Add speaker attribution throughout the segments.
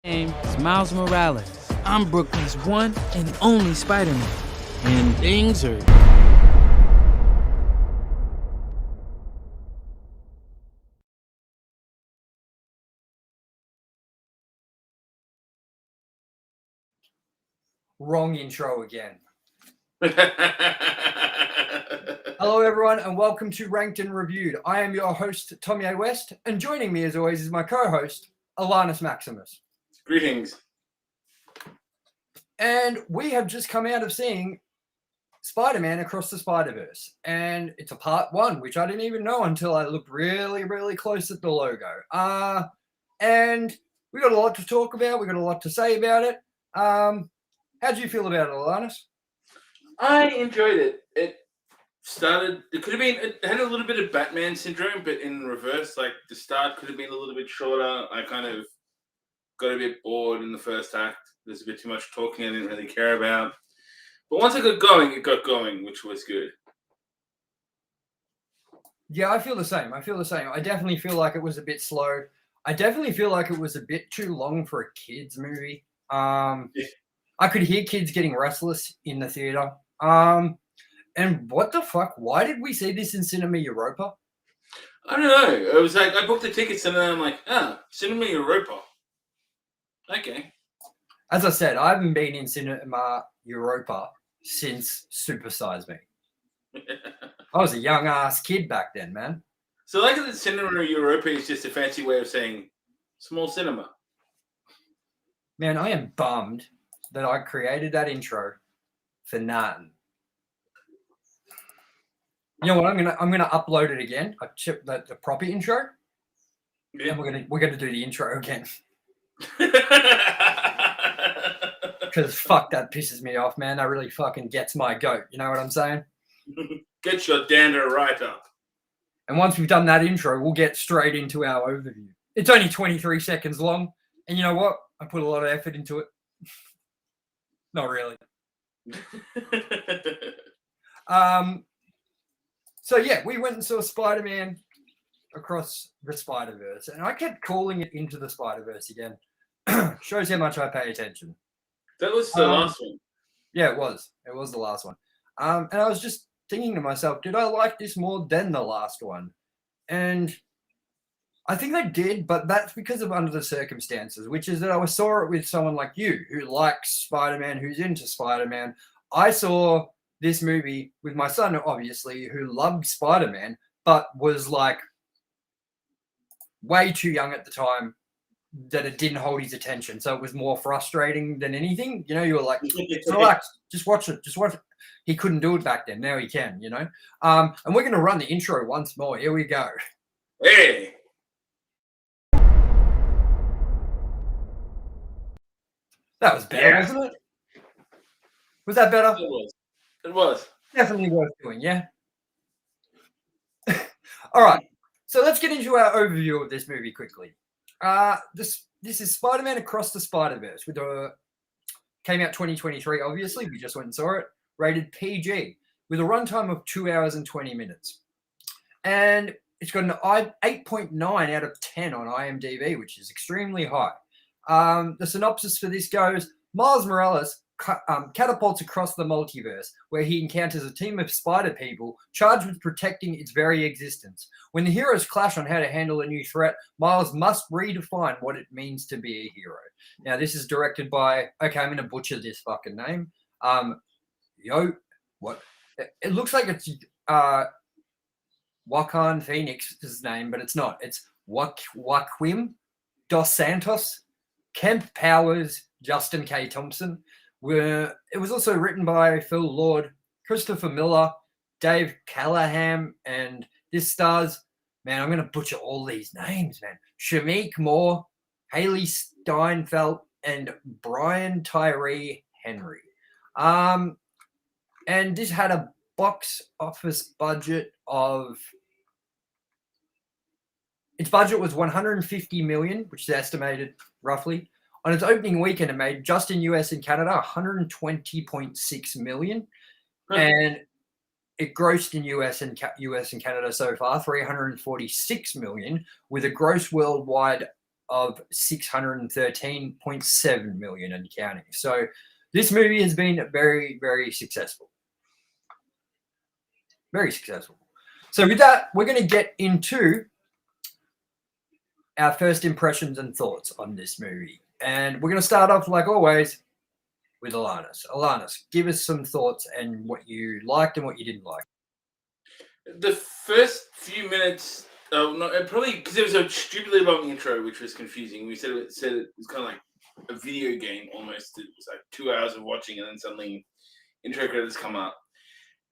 Speaker 1: name is Miles Morales. I'm Brooklyn's one and only Spider-Man. And things are...
Speaker 2: Wrong intro again. Hello, everyone, and welcome to Ranked and Reviewed. I am your host, Tomye West, and joining me, as always, is my co-host, Alannis Maximus.
Speaker 3: Greetings.
Speaker 2: And we have just come out of seeing Spider-Man Across the Spider-Verse, and it's a part one, which I didn't even know until I looked really, really close at the logo. And we got a lot to talk about. We got a lot to say about it. How do you feel about it, Alannis?
Speaker 3: I enjoyed it. It could have been, it had a little bit of Batman syndrome, but in reverse. Like, the start could have been a little bit shorter. I kind of got a bit bored in the first act. There's a bit too much talking I didn't really care about. But once it got going, which was good.
Speaker 2: Yeah, I feel the same. I definitely feel like it was a bit slow. I definitely feel like it was a bit too long for a kids' movie. I could hear kids getting restless in the theater. And what the fuck? Why did we see this in Cinema Europa?
Speaker 3: I don't know. It was like, I booked the tickets and then I'm like, Cinema Europa. Okay.
Speaker 2: As I said, I haven't been in Cinema Europa since Super Size Me. I was a young ass kid back then, man.
Speaker 3: So like the Cinema Europa is just a fancy way of saying small cinema.
Speaker 2: Man, I am bummed that I created that intro for nothing. You know what? I'm gonna upload it again. I chipped the proper intro, yeah. And we're gonna do the intro again. Because fuck, that pisses me off, man. That really fucking gets my goat. You know what I'm saying?
Speaker 3: Get your dander right up.
Speaker 2: And once we've done that intro, we'll get straight into our overview. It's only 23 seconds long, and you know what? I put a lot of effort into it. Not really. So yeah, we went and saw Spider-Man Across the Spider-Verse, and I kept calling it Into the Spider-Verse again. Shows how much I pay attention.
Speaker 3: That was the last one.
Speaker 2: Yeah, it was. It was the last one. And I was just thinking to myself, did I like this more than the last one? And I think I did, but that's because of under the circumstances, which is that I saw it with someone like you who likes Spider-Man, who's into Spider-Man. I saw this movie with my son, obviously, who loved Spider-Man, but was like way too young at the time that it didn't hold his attention. So it was more frustrating than anything. You know, you were like, relax, just watch it. He couldn't do it back then. Now he can, you know. And we're going to run the intro once more. Here we go.
Speaker 3: Hey.
Speaker 2: That was better, wasn't it? Was that better?
Speaker 3: It was.
Speaker 2: Definitely worth doing, yeah? All right. So let's get into our overview of this movie quickly. This is Spider-Man Across the Spider-Verse. Came out 2023, obviously. We just went and saw it. Rated PG with a runtime of 2 hours and 20 minutes. And it's got an 8.9 out of 10 on IMDb, which is extremely high. The synopsis for this goes, Miles Morales catapults across the multiverse, where he encounters a team of spider people charged with protecting its very existence. When the heroes clash on how to handle a new threat, Miles must redefine what it means to be a hero. Now, this is directed by, okay, I'm going to butcher this fucking name. What? It looks like it's Joaquin Phoenix's name, but it's not. It's Joaquim Dos Santos, Kemp Powers, Justin K. Thompson. It was also written by Phil Lord, Christopher Miller, Dave Callahan, and this stars, man, I'm going to butcher all these names, man. Shameik Moore, Haley Steinfeld, and Brian Tyree Henry. And this had a box office budget of... Its budget was $150 million, which is estimated roughly. On its opening weekend, it made just in US and Canada $120.6 million, and it grossed in US and Canada so far $346 million, with a gross worldwide of 613.7 million and counting. So this movie has been very, very successful. Very successful. So with that, we're going to get into our first impressions and thoughts on this movie. And we're going to start off, like always, with Alannis. Alannis, give us some thoughts and what you liked and what you didn't like.
Speaker 3: The first few minutes, probably because it was a stupidly long intro, which was confusing. We said it was kind of like a video game almost. It was like 2 hours of watching, and then suddenly intro credits come up.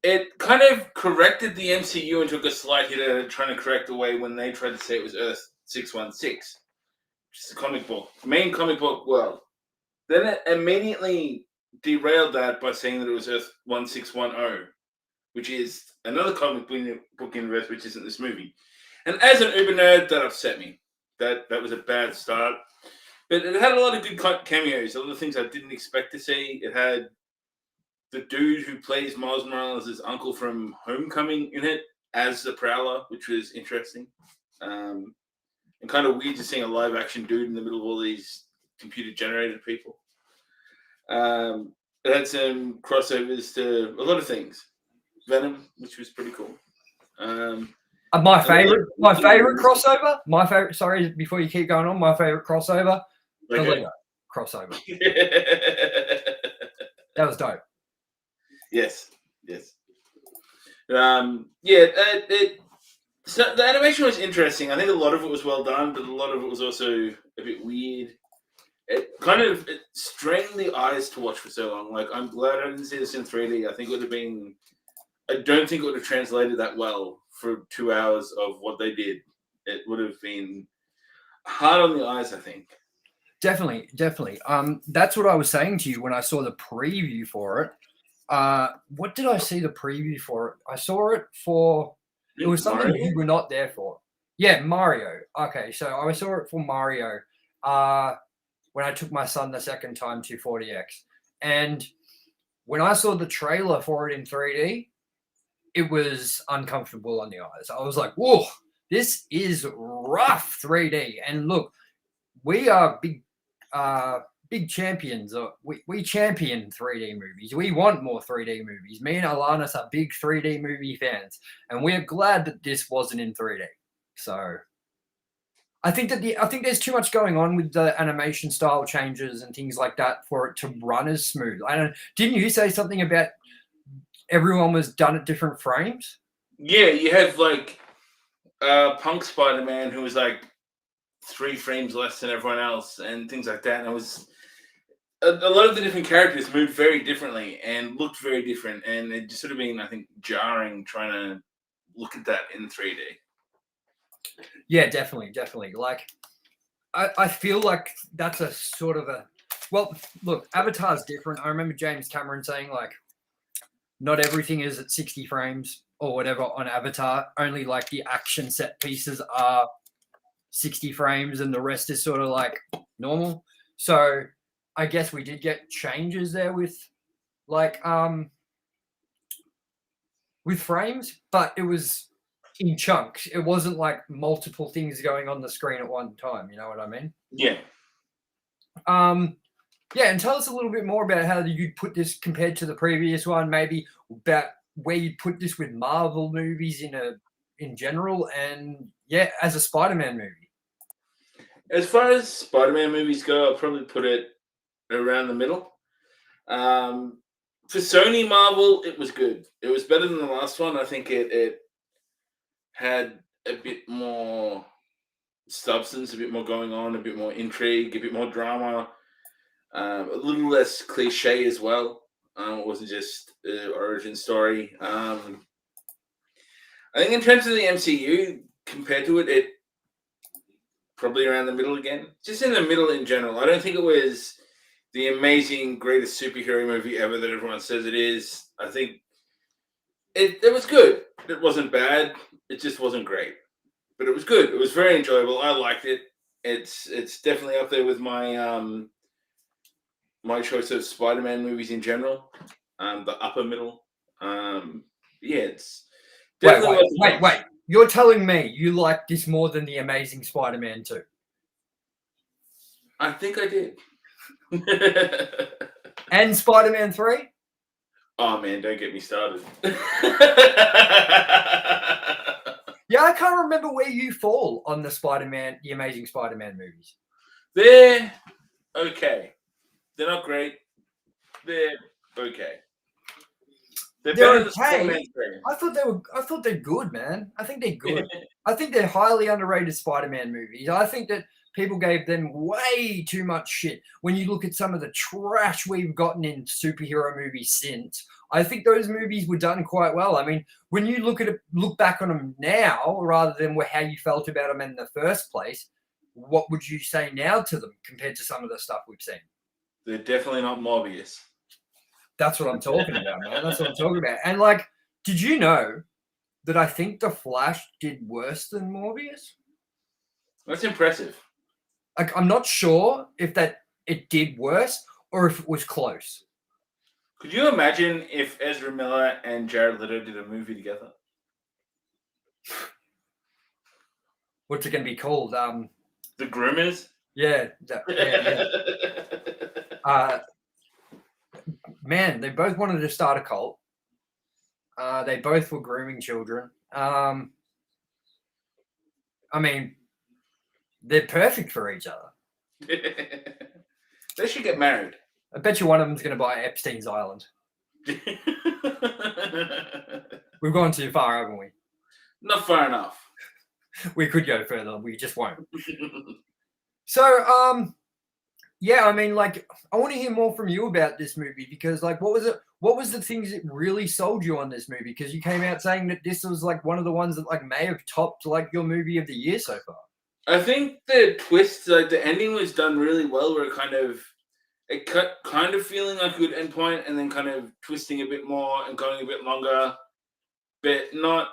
Speaker 3: It kind of corrected the MCU and took a slight hit at it, trying to correct the way when they tried to say it was Earth 616, which is a comic book, main comic book world. Then it immediately derailed that by saying that it was Earth 1610, which is another comic book universe, which isn't this movie. And as an Uber nerd, that upset me. That was a bad start. But it had a lot of good cameos, a lot of things I didn't expect to see. It had the dude who plays Miles Morales' uncle from Homecoming in it as the Prowler, which was interesting. And kind of weird to seeing a live action dude in the middle of all these computer generated people. It had some crossovers to a lot of things. Venom, which was pretty cool.
Speaker 2: My favorite crossover. Sorry, before you keep going on, my favorite crossover, the Lego crossover. That was dope.
Speaker 3: Yes. So the animation was interesting. I think a lot of it was well done, but a lot of it was also a bit weird. It strained the eyes to watch for so long. Like, I'm glad I didn't see this in 3D. I don't think it would have translated that well for 2 hours of what they did. It would have been hard on the eyes, I think.
Speaker 2: Definitely. That's what I was saying to you when I saw the preview for it. What did I see the preview for it? I saw it for... It was something
Speaker 3: Mario?
Speaker 2: you were not there for. Yeah, Mario. Okay, so I saw it for Mario when I took my son the second time to 40X. And when I saw the trailer for it in 3D, it was uncomfortable on the eyes. I was like, whoa, this is rough 3D. And look, we are big champions. We champion 3D movies. We want more 3D movies. Me and Alannis are big 3D movie fans, and we're glad that this wasn't in 3D. So I think there's too much going on with the animation style changes and things like that for it to run as smooth. Didn't you say something about everyone was done at different frames?
Speaker 3: Yeah, you had like Punk Spider-Man who was like 3 frames less than everyone else and things like that. And it was a lot of the different characters moved very differently and looked very different. And it just sort of been, I think, jarring trying to look at that in 3D.
Speaker 2: Yeah, definitely. Like, I feel like that's a sort of a... Well, look, Avatar's different. I remember James Cameron saying, like, not everything is at 60 frames or whatever on Avatar. Only, like, the action set pieces are 60 frames and the rest is sort of, like, normal. So I guess we did get changes there with, like, with frames, but it was in chunks. It wasn't like multiple things going on the screen at one time. You know what I mean?
Speaker 3: Yeah.
Speaker 2: Yeah, and tell us a little bit more about how you'd put this compared to the previous one, maybe about where you'd put this with Marvel movies in general, and yeah, as a Spider-Man movie.
Speaker 3: As far as Spider-Man movies go, I'll probably put it around the middle. For Sony Marvel, it was good. It was better than the last one. I think it had a bit more substance, a bit more going on, a bit more intrigue, a bit more drama, a little less cliche as well. It wasn't just the origin story. I think in terms of the MCU, compared to it probably around the middle again. Just in the middle in general. I don't think it was the amazing, greatest superhero movie ever that everyone says it is. I think it was good. It wasn't bad. It just wasn't great. But it was good. It was very enjoyable. I liked it. It's definitely up there with my my choice of Spider-Man movies in general. The upper middle. Yeah, it's definitely
Speaker 2: Wait. You're telling me you like this more than The Amazing Spider-Man 2?
Speaker 3: I think I did.
Speaker 2: And Spider-Man 3?
Speaker 3: Oh man, don't get me started.
Speaker 2: Yeah, I can't remember where you fall on the Amazing Spider-Man movies.
Speaker 3: They're okay. They're not great. They're okay. They're better than
Speaker 2: okay.
Speaker 3: Spider-Man 3.
Speaker 2: I thought they're good, man. I think they're good. I think they're highly underrated Spider-Man movies. I think that people gave them way too much shit. When you look at some of the trash we've gotten in superhero movies since, I think those movies were done quite well. I mean, when you look back on them now, rather than how you felt about them in the first place, what would you say now to them compared to some of the stuff we've seen?
Speaker 3: They're definitely not Morbius.
Speaker 2: That's what I'm talking about, man. That's what I'm talking about. And like, did you know that I think The Flash did worse than Morbius?
Speaker 3: That's impressive.
Speaker 2: Like, I'm not sure if it did worse or if it was close.
Speaker 3: Could you imagine if Ezra Miller and Jared Leto did a movie together?
Speaker 2: What's it going to be called?
Speaker 3: The Groomers?
Speaker 2: Yeah. Man, they both wanted to start a cult. They both were grooming children. I mean, they're perfect for each other.
Speaker 3: They should get married.
Speaker 2: I bet you one of them's going to buy Epstein's Island. We've gone too far, haven't we?
Speaker 3: Not far enough.
Speaker 2: We could go further. We just won't. So, yeah, I mean, like, I want to hear more from you about this movie because, like, what was it? What was the things that really sold you on this movie? Because you came out saying that this was like one of the ones that like may have topped like your movie of the year so far.
Speaker 3: I think the twist, like the ending, was done really well. Where it cut kind of feeling like a good endpoint, and then kind of twisting a bit more and going a bit longer, but not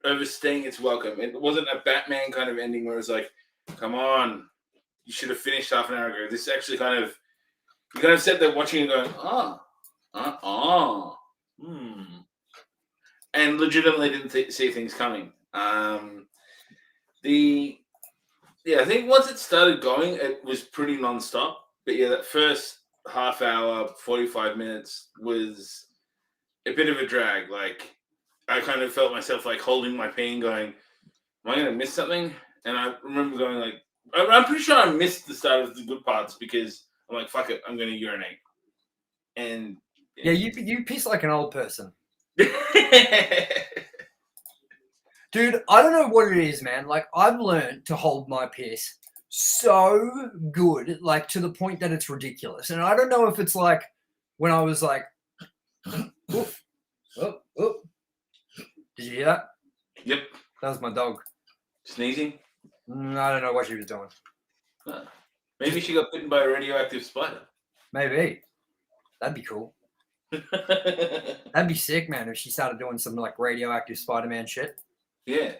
Speaker 3: overstaying its welcome. It wasn't a Batman kind of ending where it's like, come on, you should have finished half an hour ago. This actually you kind of sat there watching and going, and legitimately didn't see things coming. I think once it started going, it was pretty nonstop. But yeah, that first half hour, 45 minutes was a bit of a drag. Like, I kind of felt myself like holding my pee and going, am I going to miss something? And I remember going like, I'm pretty sure I missed the start of the good parts because I'm like, fuck it, I'm going to urinate. And
Speaker 2: yeah, you piss like an old person. Dude, I don't know what it is, man. Like, I've learned to hold my piss so good, like to the point that it's ridiculous. And I don't know if it's like when I was like, oof, oh. Did you hear that?
Speaker 3: Yep.
Speaker 2: That was my dog.
Speaker 3: Sneezing?
Speaker 2: I don't know what she was doing.
Speaker 3: Maybe she got bitten by a radioactive spider. Maybe.
Speaker 2: That'd be cool. That'd be sick, man, if she started doing some like radioactive Spider-Man shit.
Speaker 3: Yeah.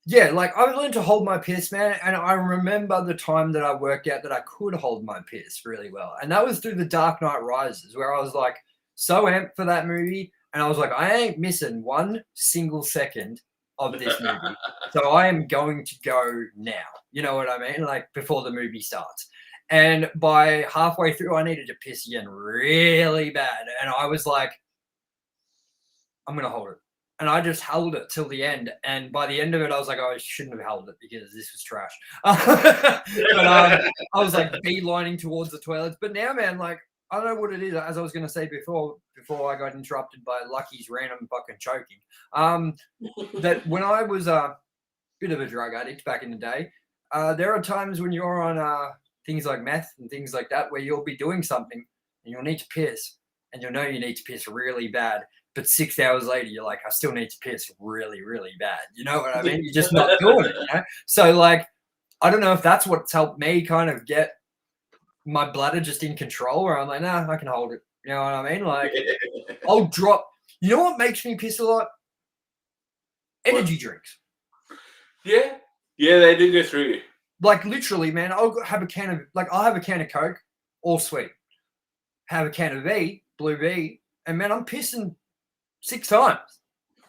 Speaker 2: Yeah, like I learned to hold my piss, man, and I remember the time that I worked out that I could hold my piss really well. And that was through The Dark Knight Rises, where I was like so amped for that movie, and I was like, I ain't missing one single second of this movie. So I am going to go now. You know what I mean? Like before the movie starts. And by halfway through, I needed to piss again really bad. And I was like, I'm going to hold it. And I just held it till the end. And by the end of it, I was like, oh, I shouldn't have held it because this was trash. But I was like beelining towards the toilets. But now, man, like, I don't know what it is. As I was going to say before I got interrupted by Lucky's random fucking choking, that when I was a bit of a drug addict back in the day, there are times when you're on things like meth and things like that where you'll be doing something and you'll need to piss and you'll know you need to piss really bad. But 6 hours later, you're like, I still need to piss really, really bad. You know what I mean? You're just not doing it, you know? So, like, I don't know if that's what's helped me kind of get my bladder just in control where I'm like, nah, I can hold it. You know what I mean? Like, I'll drop. You know what makes me piss a lot? Energy drinks.
Speaker 3: Yeah. Yeah, they do go through you.
Speaker 2: Like, literally, man, I'll have a can of Coke, all sweet. Have a can of V, Blue V, and, man, I'm pissing 6 times.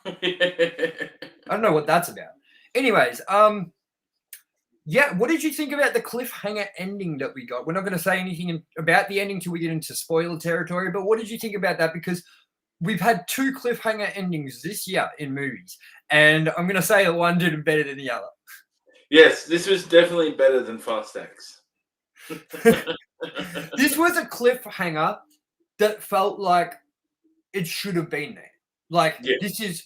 Speaker 2: I don't know what that's about. Anyways, Yeah, what did you think about the cliffhanger ending that we got? We're not going to say anything about the ending till we get into spoiler territory, but what did you think about that? Because we've had 2 cliffhanger endings this year in movies, and I'm going to say that one did better than the other.
Speaker 3: Yes, this was definitely better than Fast X.
Speaker 2: This was a cliffhanger that felt like it should have been there. Like,
Speaker 3: Yeah.
Speaker 2: this is,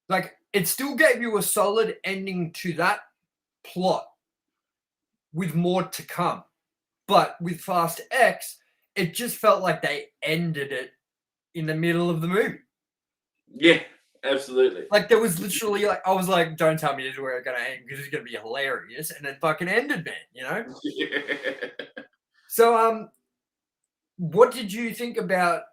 Speaker 2: like, it still gave you a solid ending to that plot with more to come. But with Fast X, it just felt like they ended it in the middle of the movie.
Speaker 3: Yeah, absolutely.
Speaker 2: Like, there was literally, like, I was like, don't tell me this is where it's going to end because it's going to be hilarious. And it fucking ended, man, you know? So, what did you think about,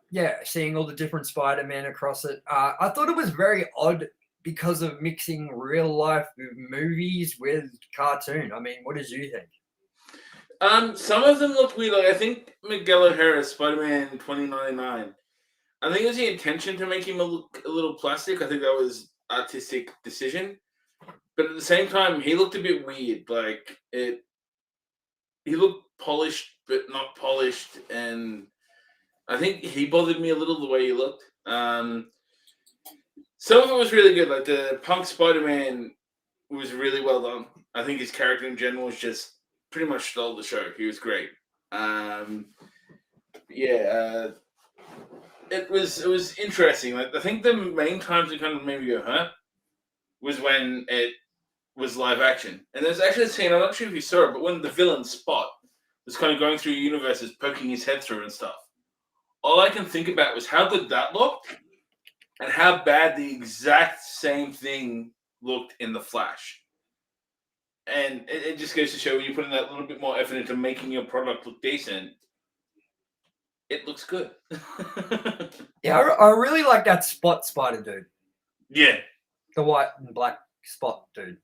Speaker 2: seeing all the different Spider-Man across it? I thought it was very odd because of mixing real life movies with cartoon. I mean, what did you think?
Speaker 3: Some of them look weird. Like, I think Miguel O'Hara, Spider-Man 2099. I think it was the intention to make him look a little plastic. I think that was artistic decision. But at the same time, he looked a bit weird. Like he looked polished, but not polished, and I think he bothered me a little the way he looked. Some of it was really good. Like the punk Spider-Man was really well done. I think his character in general was just pretty much stole the show. He was great. It was interesting. Like I think the main times it kind of made me go, huh? Was when it was live action. And there's actually a scene, I'm not sure if you saw it, but when the villain Spot was kind of going through universes, poking his head through and stuff. All I can think about was how good that looked and how bad the exact same thing looked in The Flash. And it just goes to show when you put in that little bit more effort into making your product look decent, it looks good.
Speaker 2: Yeah, I really like that Spot Spider dude.
Speaker 3: Yeah.
Speaker 2: The white and black Spot dude.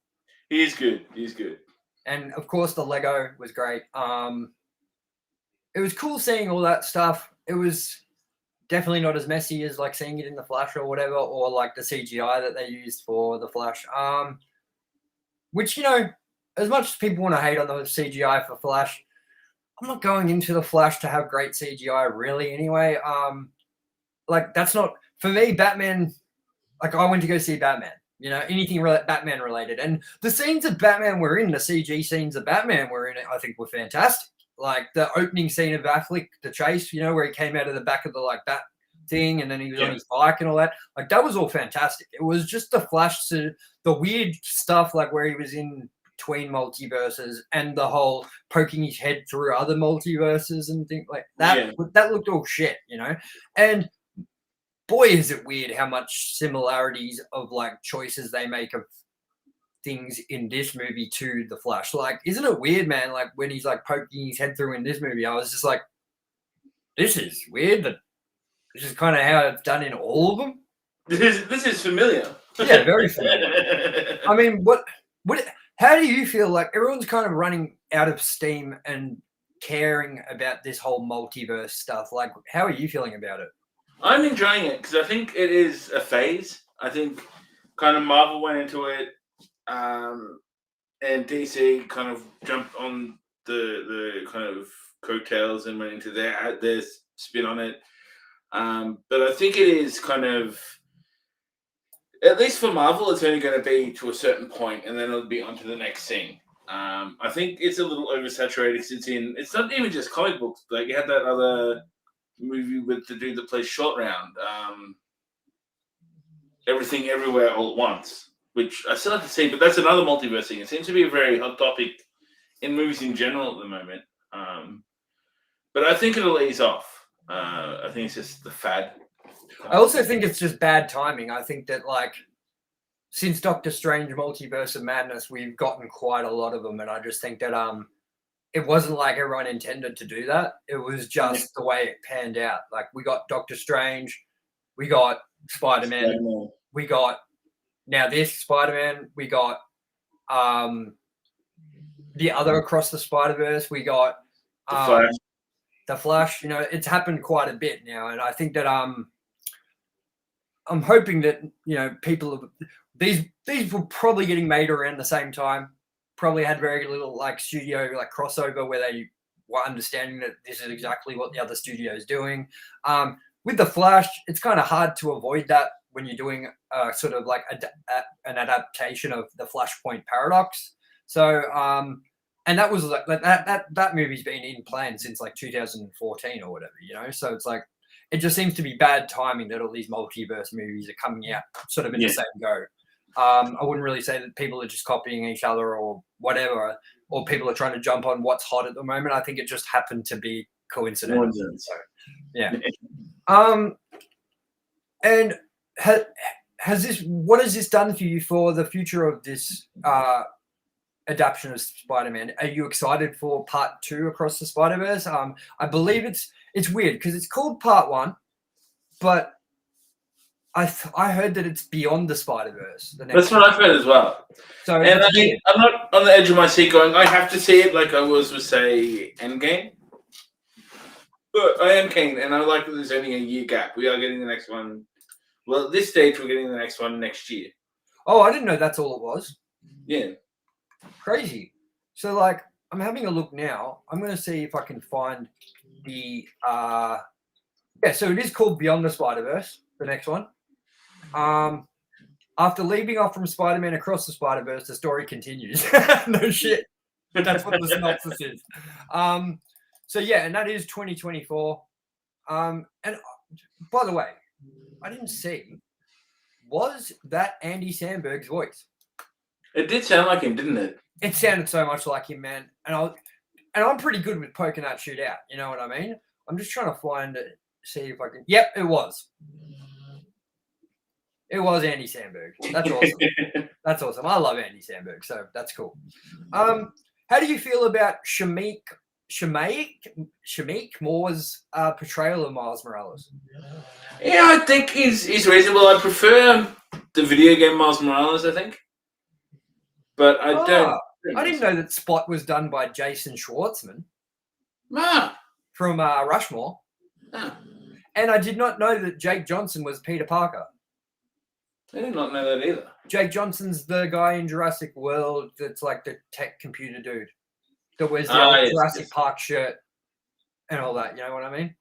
Speaker 3: He is good. He's good.
Speaker 2: And of course the Lego was great. It was cool seeing all that stuff. It was definitely not as messy as like seeing it in the Flash or whatever, or like the CGI that they used for the Flash. Which, you know, as much as people want to hate on the CGI for Flash, I'm not going into the Flash to have great CGI really anyway. Like that's not for me, Batman. Like I went to go see Batman, you know, anything Batman related. And the scenes of Batman we're in, the CG scenes of Batman we're in, I think were fantastic. Like the opening scene of Affleck, the chase, you know, where he came out of the back of the like bat thing and then he was on his bike and all that. Like that was all fantastic. It was just the Flash to the weird stuff like where he was in between multiverses and the whole poking his head through other multiverses and things like that. Yeah. That looked all shit, you know? And boy, is it weird how much similarities of like choices they make of things in this movie to the Flash. Like, isn't it weird, man? Like when he's like poking his head through in this movie, I was just like, this is weird, but this is kind of how it's done in all of them.
Speaker 3: This is familiar.
Speaker 2: Yeah, very familiar. I mean, how do you feel? Like everyone's kind of running out of steam and caring about this whole multiverse stuff. Like, how are you feeling about it?
Speaker 3: I'm enjoying it because I think it is a phase. I think kind of Marvel went into it, and DC kind of jumped on the kind of coattails and went into their spin on it. But I think it is kind of, at least for Marvel, it's only going to be to a certain point, and then it'll be on to the next thing. I think it's a little oversaturated because it's not even just comic books. Like you had that other movie with the dude that plays Short Round, Everything Everywhere All at Once, which I still have to see, but that's another multiverse thing. It seems to be a very hot topic in movies in general at the moment. But I think it'll ease off. I think it's just the fad.
Speaker 2: I also think it's just bad timing. I think that like since Doctor Strange Multiverse of Madness, we've gotten quite a lot of them, and I just think that it wasn't like everyone intended to do that. It was just the way it panned out. Like we got Doctor Strange, we got Spider-Man, we got now this Spider-Man, we got the other Across the Spider-Verse, we got the Flash. You know, it's happened quite a bit now, and I think that I'm hoping that, you know, these were probably getting made around the same time. probably had very little like studio like crossover where they were understanding that this is exactly what the other studio is doing. With the Flash, it's kind of hard to avoid that when you're doing sort of like an adaptation of the Flashpoint paradox. So, and that was like that movie's been in plan since like 2014 or whatever, you know. So it's like it just seems to be bad timing that all these multiverse movies are coming out sort of in the same go. I wouldn't really say that people are just copying each other or whatever, or people are trying to jump on what's hot at the moment. I think it just happened to be coincidental. So, yeah. And has this? What has this done for you for the future of this adaptation of Spider-Man? Are you excited for Part 2 Across the Spider-Verse? I believe it's weird because it's called Part 1, but I heard that it's Beyond the Spider-Verse.
Speaker 3: That's what I've heard as well.
Speaker 2: So,
Speaker 3: and I mean, I'm not on the edge of my seat going, I have to see it like I was with, say, Endgame. But I am keen, and I like that there's only a year gap. We are getting the next one. Well, at this stage, we're getting the next one next year.
Speaker 2: Oh, I didn't know that's all it was.
Speaker 3: Yeah.
Speaker 2: Crazy. So, like, I'm having a look now. I'm going to see if I can find the... so it is called Beyond the Spider-Verse, the next one. After leaving off from Spider-Man Across the Spider-Verse, the story continues. No shit. That's what the synopsis is. So yeah, and that is 2024. And by the way, I didn't see. Was that Andy Samberg's voice?
Speaker 3: It did sound like him, didn't it?
Speaker 2: It sounded so much like him, man. And I'm pretty good with poking that shit out. You know what I mean? I'm just trying to find it, see if I can. Yep, it was. It was Andy Samberg. That's awesome. That's awesome. I love Andy Samberg, so that's cool. How do you feel about Shameik Moore's portrayal of Miles Morales?
Speaker 3: Yeah, I think he's reasonable. I prefer the video game Miles Morales, I think. But I don't.
Speaker 2: I didn't know that Spot was done by Jason Schwartzman from Rushmore. And I did not know that Jake Johnson was Peter Parker.
Speaker 3: I did not know that either.
Speaker 2: Jake Johnson's the guy in Jurassic World that's like the tech computer dude that wears the Jurassic Park shirt and all that. You know what I mean?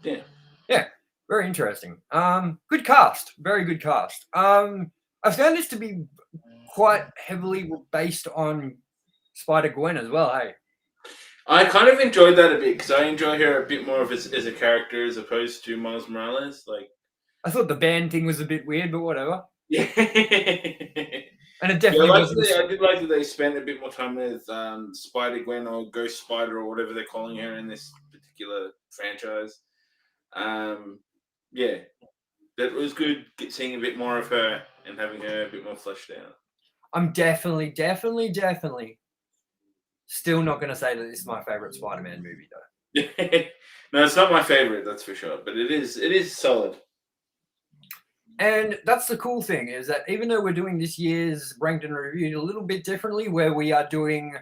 Speaker 3: Yeah.
Speaker 2: Yeah. Very interesting. Good cast. Very good cast. I found this to be quite heavily based on Spider-Gwen as well, hey?
Speaker 3: I kind of enjoyed that a bit because I enjoy her a bit more of as a character as opposed to Miles Morales. Like,
Speaker 2: I thought the band thing was a bit weird, but whatever.
Speaker 3: Yeah.
Speaker 2: And it definitely
Speaker 3: I did like that they spent a bit more time with Spider-Gwen or Ghost Spider or whatever they're calling her in this particular franchise. Yeah, that was good seeing a bit more of her and having her a bit more fleshed out.
Speaker 2: I'm definitely still not going to say that this is my favorite Spider-Man movie, though.
Speaker 3: No, it's not my favorite, that's for sure, but it is solid.
Speaker 2: And that's the cool thing, is that even though we're doing this year's ranked and reviewed a little bit differently, where we are doing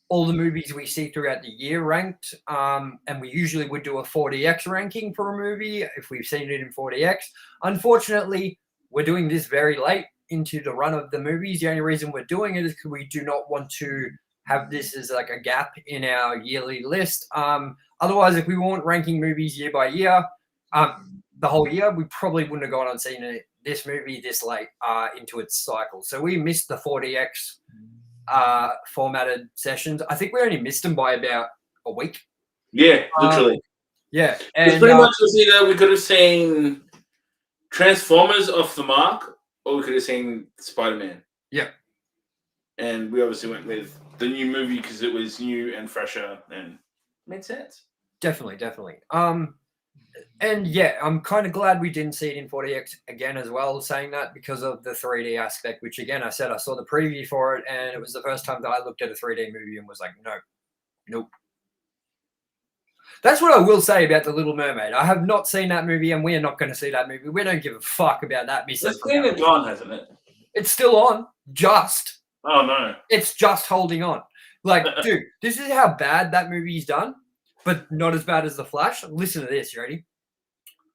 Speaker 2: all the movies we see throughout the year ranked, and we usually would do a 40x ranking for a movie if we've seen it in 40x. Unfortunately, we're doing this very late into the run of the movies. The only reason we're doing it is because we do not want to have this as like a gap in our yearly list. Otherwise, if we weren't ranking movies year by year, the whole year, we probably wouldn't have gone on seeing this movie this late into its cycle. So we missed the 40x formatted sessions. I think we only missed them by about a week.
Speaker 3: Yeah, literally.
Speaker 2: Yeah.
Speaker 3: And pretty much was either we could have seen Transformers off the mark, or we could have seen Spider-Man.
Speaker 2: Yeah.
Speaker 3: And we obviously went with the new movie because it was new and fresher and made sense.
Speaker 2: Definitely. And yeah, I'm kind of glad we didn't see it in 40x again as well, saying that because of the 3D aspect, which again, I said I saw the preview for it, and it was the first time that I looked at a 3D movie and was like, nope. That's what I will say about The Little Mermaid. I have not seen that movie, and we are not going to see that movie. We don't give a fuck about that.
Speaker 3: It's clean and gone, hasn't it?
Speaker 2: It's still on, just.
Speaker 3: Oh, no.
Speaker 2: It's just holding on. Like, dude, this is how bad that movie's done, but not as bad as The Flash. Listen to this, you ready?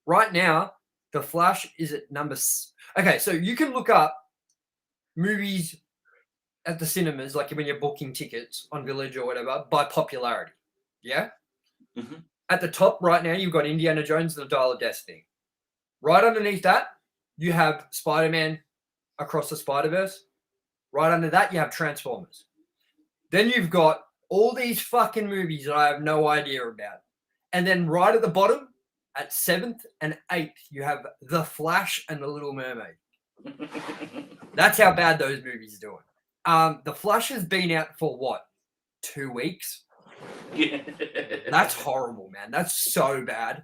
Speaker 2: Right now, The Flash is at number... Okay, so you can look up movies at the cinemas, like when you're booking tickets on Village or whatever, by popularity. Yeah?
Speaker 3: Mhm.
Speaker 2: At the top right now, you've got Indiana Jones and the Dial of Destiny. Right underneath that, you have Spider-Man Across the Spider-Verse. Right under that, you have Transformers. Then you've got all these fucking movies that I have no idea about. And then right at the bottom, at 7th and 8th, you have The Flash and The Little Mermaid. That's how bad those movies are doing. The Flash has been out for what? 2 weeks?
Speaker 3: Yeah.
Speaker 2: That's horrible, man. That's so bad.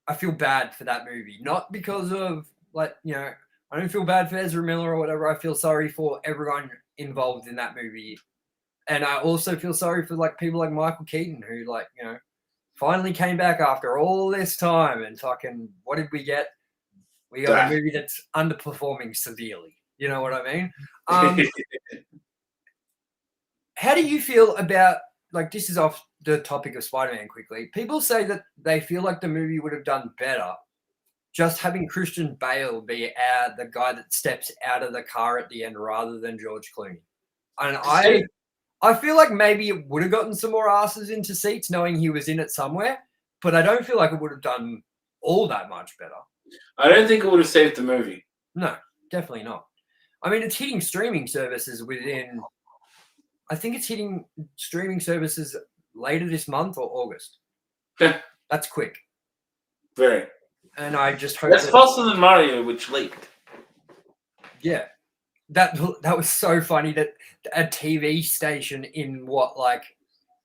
Speaker 2: I feel bad for that movie. Not because of, like, you know, I don't feel bad for Ezra Miller or whatever. I feel sorry for everyone involved in that movie. And I also feel sorry for, like, people like Michael Keaton who, like, you know, finally came back after all this time and fucking, what did we get? We got a movie that's underperforming severely. You know what I mean? How do you feel about, like, this is off the topic of Spider-Man quickly. People say that they feel like the movie would have done better just having Christian Bale be the guy that steps out of the car at the end rather than George Clooney. And I feel like maybe it would have gotten some more asses into seats knowing he was in it somewhere, but I don't feel like it would have done all that much better.
Speaker 3: I don't think it would have saved the movie.
Speaker 2: No, definitely not. I mean, it's hitting streaming services within, I think it's hitting streaming services later this month or August. That's quick.
Speaker 3: Very.
Speaker 2: And I just hope
Speaker 3: that's faster than Mario, which leaked.
Speaker 2: Yeah. That was so funny that a TV station in what, like,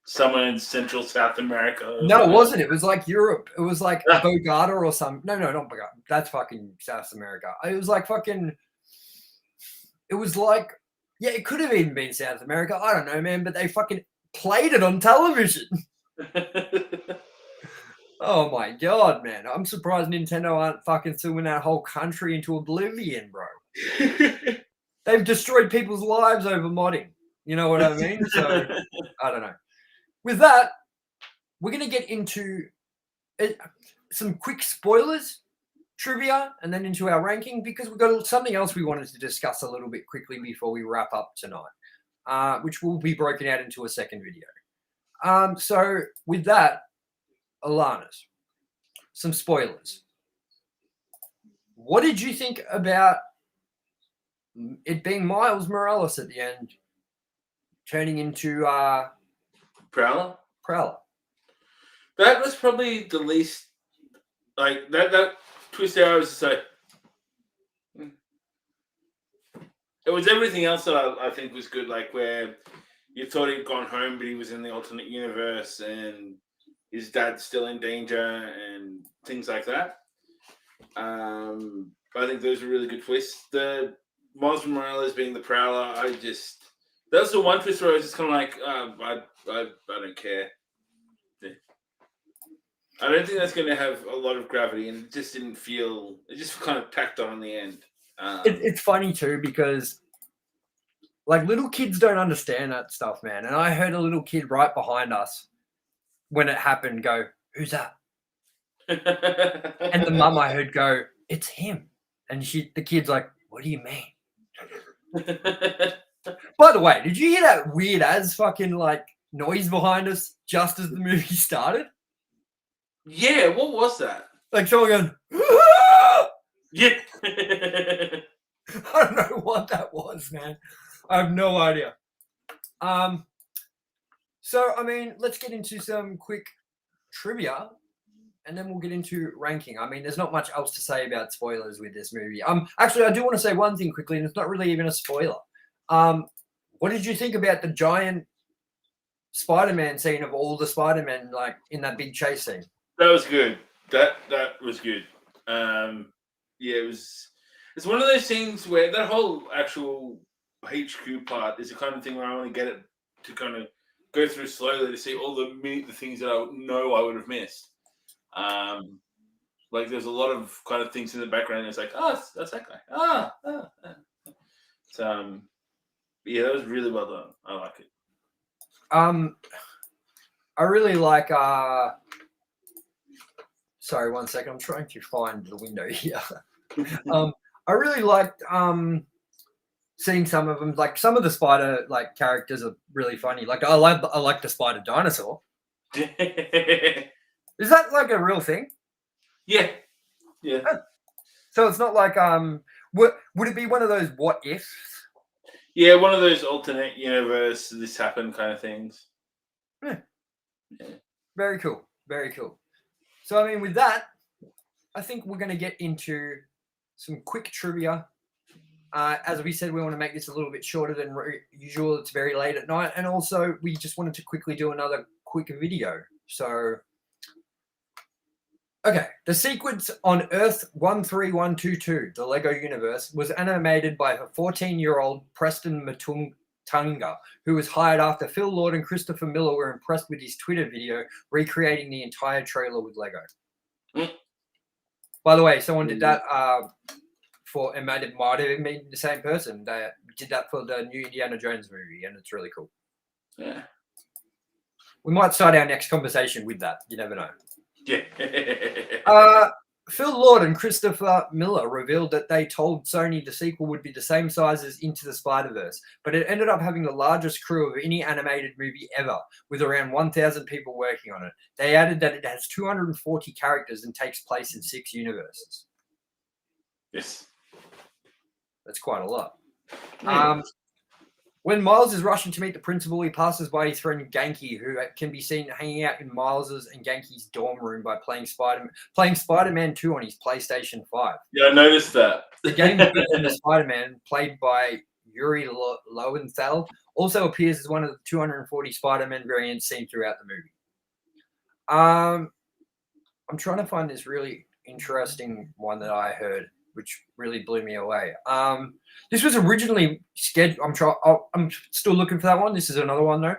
Speaker 3: somewhere in Central South America.
Speaker 2: No, it wasn't. It was like Europe. It was like Bogota or something. No, not Bogota. That's fucking South America. It was like fucking. It was like, yeah, it could have even been South America. I don't know, man. But they fucking played it on television. Oh my god, man! I'm surprised Nintendo aren't fucking throwing that whole country into oblivion, bro. They've destroyed people's lives over modding. You know what I mean? So I don't know. With that, we're going to get into some quick spoilers, trivia, and then into our ranking because we've got something else we wanted to discuss a little bit quickly before we wrap up tonight, which will be broken out into a second video. So with that, Alannis, some spoilers. What did you think about it being Miles Morales at the end, turning into
Speaker 3: Prowler?
Speaker 2: Prowler?
Speaker 3: That was probably the least, like, that twist there, I was just like, it was everything else that I think was good, like where you thought he'd gone home, but he was in the alternate universe and his dad's still in danger and things like that. I think those were really good twists. The Miles Morales being the Prowler, that was the one twist where I was just kind of like, I don't care. I don't think that's going to have a lot of gravity, and it just didn't feel. It just kind of tacked on in the end.
Speaker 2: It's funny too because, like, little kids don't understand that stuff, man. And I heard a little kid right behind us when it happened go, "Who's that?" And the mum I heard go, "It's him." And the kid's like, "What do you mean?" By the way, did you hear that weird as fucking like noise behind us just as the movie started?
Speaker 3: Yeah, what was that?
Speaker 2: Like someone going, "Ah!"
Speaker 3: Yeah.
Speaker 2: I don't know what that was, man. I have no idea. So I mean, let's get into some quick trivia, and then we'll get into ranking. I mean, there's not much else to say about spoilers with this movie. Actually, I do want to say one thing quickly, and it's not really even a spoiler. What did you think about the giant Spider-Man scene of all the Spider-Men, like in that big chase scene?
Speaker 3: That was good. That was good. Yeah, it was. It's one of those things where that whole actual HQ part is the kind of thing where I want to get it to kind of go through slowly to see all the things that I know I would have missed. Like there's a lot of kind of things in the background. And it's like, oh, that's that guy. So, yeah, that was really well done. I like it.
Speaker 2: I really like. Sorry, 1 second. I'm trying to find the window here. I really liked seeing some of them, like some of the spider like characters are really funny. Like I like the spider dinosaur. Is that like a real thing?
Speaker 3: Yeah. Yeah.
Speaker 2: So it's not like would it be one of those what ifs?
Speaker 3: Yeah, one of those alternate universe, this happened kind of things.
Speaker 2: Yeah.
Speaker 3: Yeah.
Speaker 2: Very cool. Very cool. So I mean, with that, I think we're going to get into some quick trivia. As we said, we want to make this a little bit shorter than usual. It's very late at night, and also we just wanted to quickly do another quick video. So. Okay, the sequence on Earth 13122, the Lego universe, was animated by a 14-year-old Preston Matunga, who was hired after Phil Lord and Christopher Miller were impressed with his Twitter video recreating the entire trailer with Lego. By the way, someone did that for, and it might have been the same person. They did that for the new Indiana Jones movie, and it's really cool.
Speaker 3: Yeah.
Speaker 2: We might start our next conversation with that. You never know.
Speaker 3: Yeah.
Speaker 2: Phil Lord and Christopher Miller revealed that they told Sony the sequel would be the same size as Into the Spider-Verse, but it ended up having the largest crew of any animated movie ever, with around 1,000 people working on it. They added that it has 240 characters and takes place in 6 universes.
Speaker 3: Yes.
Speaker 2: That's quite a lot. When Miles is rushing to meet the principal, he passes by his friend Genki, who can be seen hanging out in Miles's and Genki's dorm room by playing Spider-Man 2 on his PlayStation 5.
Speaker 3: Yeah, I noticed that.
Speaker 2: The game version of Spider-Man, played by Yuri Lowenthal, also appears as one of the 240 Spider-Man variants seen throughout the movie. I'm trying to find this really interesting one that I heard, which really blew me away. This was originally scheduled. I'm still looking for that one. This is another one though.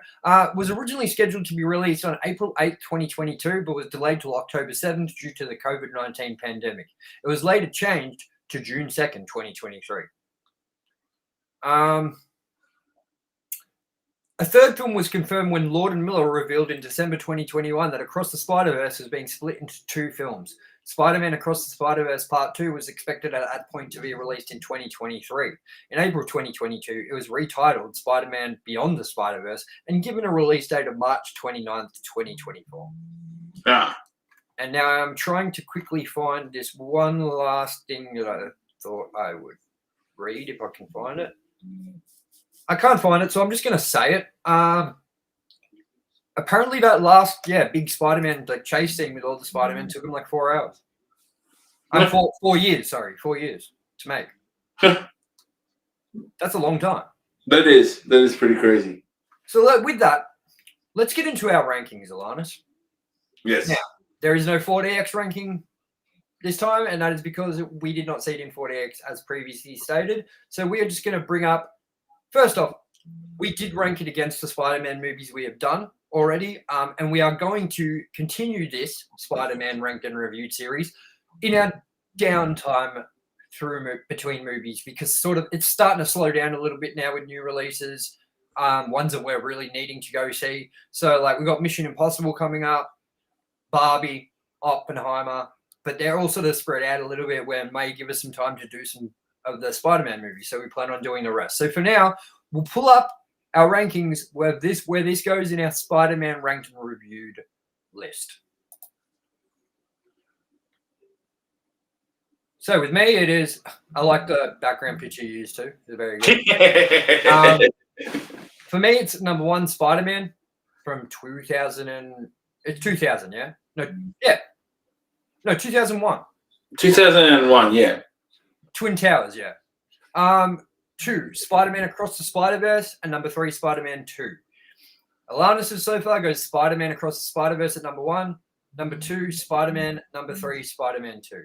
Speaker 2: Was originally scheduled to be released on April 8th, 2022, but was delayed till October 7th due to the COVID-19 pandemic. It was later changed to June 2nd, 2023. A third film was confirmed when Lord and Miller revealed in December 2021 that Across the Spider-Verse was being split into 2 films. Spider-Man Across the Spider-Verse Part 2 was expected at that point to be released in 2023. In April 2022, it was retitled Spider-Man Beyond the Spider-Verse and given a release date of March 29th, 2024. And now I'm trying to quickly find this one last thing that I thought I would read if I can find it. I can't find it, so I'm just going to say it. Apparently that last, big Spider-Man chase scene with all the Spider-Man took him like 4 hours. 4 years, sorry, 4 years to make. That's a long time.
Speaker 3: That is pretty crazy.
Speaker 2: So with that, let's get into our rankings, Alannis.
Speaker 3: Yes.
Speaker 2: Now, there is no 4DX ranking this time, and that is because we did not see it in 4DX as previously stated. So we are just going to bring up, first off, we did rank it against the Spider-Man movies we have done already, and we are going to continue this Spider-Man ranked and reviewed series in our downtime between movies, because sort of it's starting to slow down a little bit now with new releases, ones that we're really needing to go see. So like we've got Mission Impossible coming up, Barbie, Oppenheimer, but they're all sort of spread out a little bit where it may give us some time to do some of the Spider-Man movies. So we plan on doing the rest. So for now, we'll pull up our rankings where this goes in our Spider-Man ranked and reviewed list. So with me, it is, I like the background picture you used too. It's very good. For me, it's number 1, Spider-Man from 2000 it's 2000, yeah? No, 2001.
Speaker 3: 2001, yeah.
Speaker 2: Twin Towers, yeah. 2, Spider-Man Across the Spider-Verse, and number 3, Spider-Man 2. Alannis so far goes Spider-Man Across the Spider-Verse at number 1, number 2, Spider-Man, number 3, Spider-Man 2.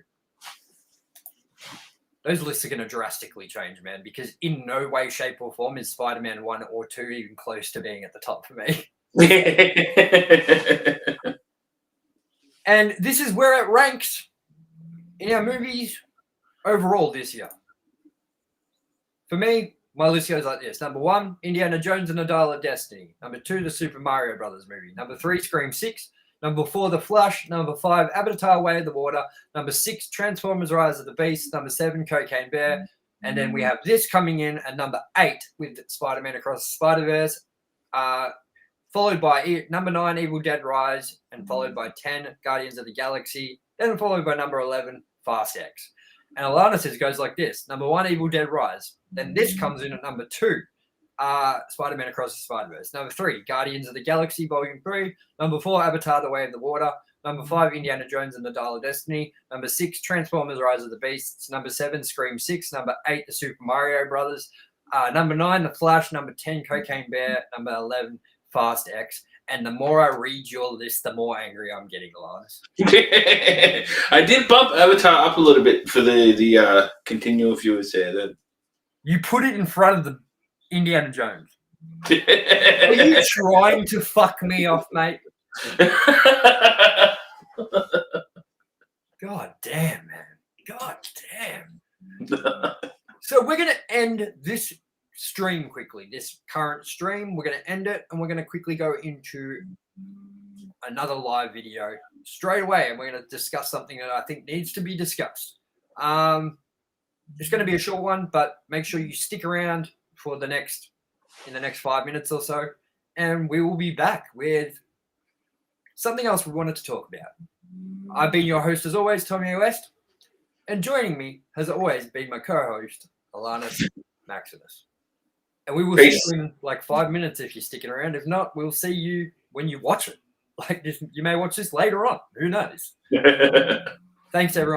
Speaker 2: Those lists are going to drastically change, man, because in no way, shape, or form is Spider-Man 1 or 2 even close to being at the top for me. And this is where it ranks in our movies overall this year. For me, my list goes like this. Number 1, Indiana Jones and the Dial of Destiny. Number 2, the Super Mario Brothers movie. Number 3, Scream 6. Number 4, The Flash. Number 5, Avatar Way of the Water. Number 6, Transformers Rise of the Beast. Number 7, Cocaine Bear. And then we have this coming in at number 8 with Spider-Man Across the Spider-Verse, followed by number 9, Evil Dead Rise, and followed by 10, Guardians of the Galaxy, then followed by number 11, Fast X. And Alannis goes like this: number 1, Evil Dead Rise. Then this comes in at number 2, Spider-Man Across the Spider-Verse. Number 3, Guardians of the Galaxy Volume 3. Number 4, Avatar: The Way of the Water. Number 5, Indiana Jones and the Dial of Destiny. Number 6, Transformers: Rise of the Beasts. Number 7, Scream 6. Number 8, The Super Mario Brothers. Number 9, The Flash. Number 10, Cocaine Bear. Number 11, Fast X. And the more I read your list, the more angry I'm getting, Alannis.
Speaker 3: I did bump Avatar up a little bit for the continual viewers there.
Speaker 2: You put it in front of the Indiana Jones. Are you trying to fuck me off, mate? God damn, man. God damn. So we're going to end this stream quickly. This current stream, we're going to end it, and we're going to quickly go into another live video straight away, and we're going to discuss something that I think needs to be discussed. It's going to be a short one, but make sure you stick around for in the next 5 minutes or so, and we will be back with something else we wanted to talk about. I've been your host as always, Tomye West, and joining me has always been my co-host, Alannis Maximus. And we will see you in like 5 minutes if you're sticking around. If not, we'll see you when you watch it. Like this, you may watch this later on. Who knows? Thanks, everyone.